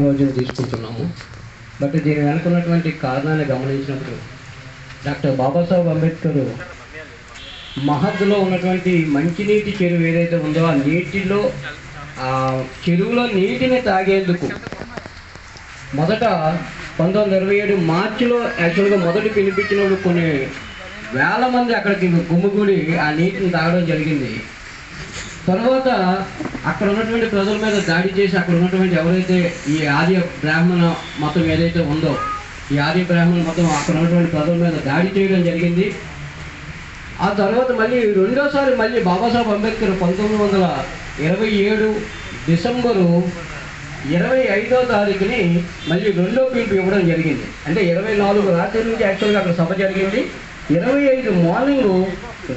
రోజున తీసుకుంటున్నాము. బట్ దీని వెనుక ఉన్నటువంటి కారణాన్ని గమనించినప్పుడు డాక్టర్ బాబాసాహెబ్ అంబేద్కర్ మహద్లో ఉన్నటువంటి మంచినీటి చెరువు ఏదైతే ఉందో ఆ నీటిలో ఆ చెరువులో నీటిని తాగేందుకు మొదట 1927 మార్చిలో యాక్చువల్గా మొదటి పిలిపించినప్పుడు కొన్ని వేల మంది అక్కడికి గుమ్మిగూడి ఆ నీటిని తాగడం జరిగింది. తర్వాత అక్కడ ఉన్నటువంటి ప్రజల మీద దాడి చేసి అక్కడ ఉన్నటువంటి ఎవరైతే ఈ ఆర్య బ్రాహ్మణ మతం ఏదైతే ఉందో ఈ ఆర్య బ్రాహ్మణ మతం అక్కడ ఉన్నటువంటి ప్రజల మీద దాడి చేయడం జరిగింది. ఆ తర్వాత మళ్ళీ రెండోసారి మళ్ళీ బాబాసాహెబ్ అంబేద్కర్ 1927 డిసెంబరు 25వ తారీఖుని మళ్ళీ రెండో పిలుపు ఇవ్వడం జరిగింది. అంటే 24 రాత్రి నుంచి యాక్చువల్గా అక్కడ సభ జరిగింది. 25 మార్నింగ్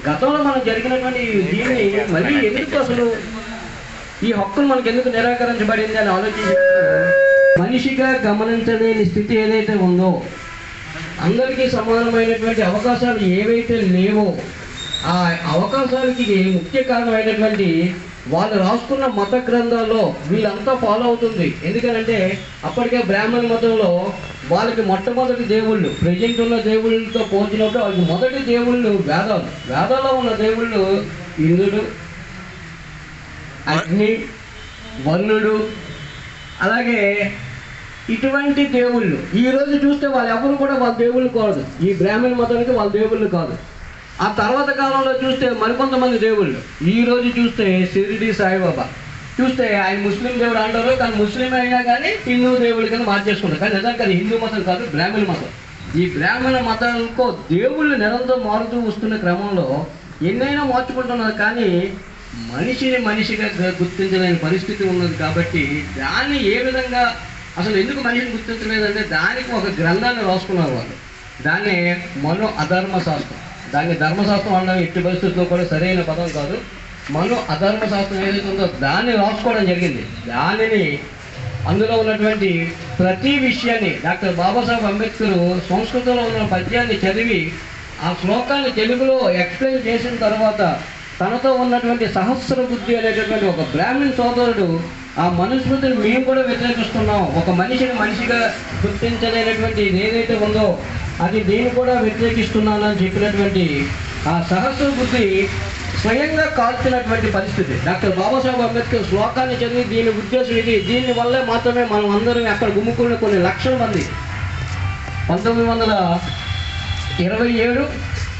గతంలో మనం జరిగినటువంటి దీన్ని మళ్ళీ ఎందుకు అసలు ఈ హక్కులు మనకు ఎందుకు నిరాకరించబడింది అని ఆలోచించి మనిషిగా గమనించలేని స్థితి ఏదైతే ఉందో, అందరికీ సమానమైనటువంటి అవకాశాలు ఏవైతే లేవో ఆ అవకాశాలకి ముఖ్య కారణమైనటువంటి వాళ్ళు రాసుకున్న మత గ్రంథాల్లో వీళ్ళంతా ఫాలో అవుతుంది. ఎందుకంటే అప్పటికే బ్రాహ్మణ మతంలో వాళ్ళకి మొట్టమొదటి దేవుళ్ళు ప్రజెంట్ ఉన్న దేవుళ్ళతో పోల్చినప్పుడు వాళ్ళకి మొదటి దేవుళ్ళు వేదాల్లో ఉన్న దేవుళ్ళు ఇంద్రుడు, అగ్ని, వరుణుడు, అలాగే ఇటువంటి దేవుళ్ళు. ఈరోజు చూస్తే వాళ్ళు ఎవరు కూడా వాళ్ళ దేవుళ్ళు కాదు, ఈ బ్రాహ్మణ మతానికి వాళ్ళ దేవుళ్ళు కాదు. ఆ తర్వాత కాలంలో చూస్తే మరికొంతమంది దేవుళ్ళు. ఈరోజు చూస్తే షిరిడి సాయిబాబా చూస్తే ఆయన ముస్లిం దేవుడు అంటారు, కానీ ముస్లిం అయినా కానీ హిందూ దేవుడి కింద మార్చేసుకుంటారు. కానీ నిజానికి అది హిందూ మతం కాదు, బ్రాహ్మణ మతం. ఈ బ్రాహ్మణ మతంలో దేవుళ్ళు నిరంతరం మారుతూ వస్తున్న క్రమంలో ఎన్నైనా మార్చుకుంటున్నారు, కానీ మనిషిని మనిషిగా గుర్తించలేని పరిస్థితి ఉన్నది. కాబట్టి దాన్ని ఏ విధంగా అసలు ఎందుకు మనిషిని గుర్తించలేదంటే దానికి ఒక గ్రంథాన్ని రాసుకున్నారు వాళ్ళు. దాన్ని మనో అధర్మ శాస్త్రం. దాన్ని ధర్మశాస్త్రం అనడం ఎట్టి పరిస్థితుల్లో కూడా సరైన పదం కాదు. మనో అధర్మ శాస్త్రం ఏదైతే ఉందో దాన్ని రాసుకోవడం జరిగింది. దానిని అందులో ఉన్నటువంటి ప్రతి విషయాన్ని డాక్టర్ బాబాసాహెబ్ అంబేద్కర్ సంస్కృతంలో ఉన్న పద్యాన్ని చదివి ఆ శ్లోకాన్ని తెలుగులో ఎక్స్ప్లెయిన్ చేసిన తర్వాత తనతో ఉన్నటువంటి సహస్ర బుద్ధి అనేటటువంటి ఒక బ్రాహ్మణ సోదరుడు ఆ మనుస్మృతిని మేము కూడా వ్యతిరేకిస్తున్నాం, ఒక మనిషిని మనిషిగా గుర్తించలేనటువంటి ఏదైతే ఉందో అది నేను కూడా వ్యతిరేకిస్తున్నానని చెప్పినటువంటి ఆ సహస్ర బుద్ధి స్వయంగా కాల్చినటువంటి పరిస్థితి. డాక్టర్ బాబాసాహెబ్ అంబేద్కర్ శ్లోకాన్ని చదివి దీని ఉద్దేశం ఇది, దీని వల్లే మాత్రమే మనం అందరం అక్కడ గుమ్ముకున్న కొన్ని లక్షల మంది 1927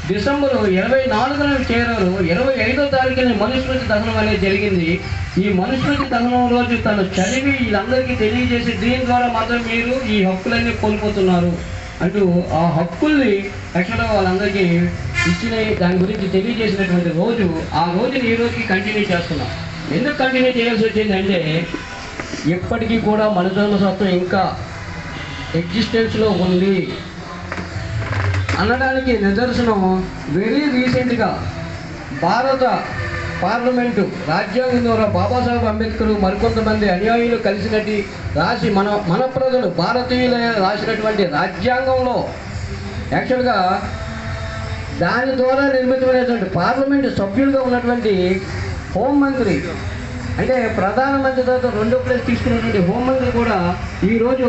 డిసెంబరు 24న చేరారు. 25వ తారీఖున మనుస్మృతి దహనం అనేది జరిగింది. ఈ మనుస్మృతి దహనం రోజు తను చదివి వీళ్ళందరికీ తెలియజేసి దీని ద్వారా మాత్రం మీరు ఈ హక్కులన్నీ కోల్పోతున్నారు అంటూ ఆ హక్కుల్ని యాక్చువల్గా వాళ్ళందరికీ ఇచ్చిన దాని గురించి తెలియజేసినటువంటి రోజు, ఆ రోజుని ఈ రోజుకి కంటిన్యూ చేస్తున్నాం. ఎందుకు కంటిన్యూ చేయాల్సి వచ్చిందంటే ఎప్పటికీ కూడా మన ధర్మశాస్త్రం ఇంకా ఎగ్జిస్టెన్స్లో ఉంది అనడానికి నిదర్శనం వెరీ రీసెంట్గా భారత పార్లమెంటు రాజ్యాంగం ద్వారా బాబాసాహెబ్ అంబేద్కర్ మరికొంతమంది అనుయాయులు కలిసినట్టు రాసి మన ప్రజలు భారతీయులు రాసినటువంటి రాజ్యాంగంలో యాక్చువల్గా దాని ద్వారా నిర్మితమైనటువంటి పార్లమెంటు సభ్యులుగా ఉన్నటువంటి హోంమంత్రి అంటే ప్రధానమంత్రి తర్వాత రెండో ప్లేస్ తీసుకున్నటువంటి హోంమంత్రి కూడా ఈరోజు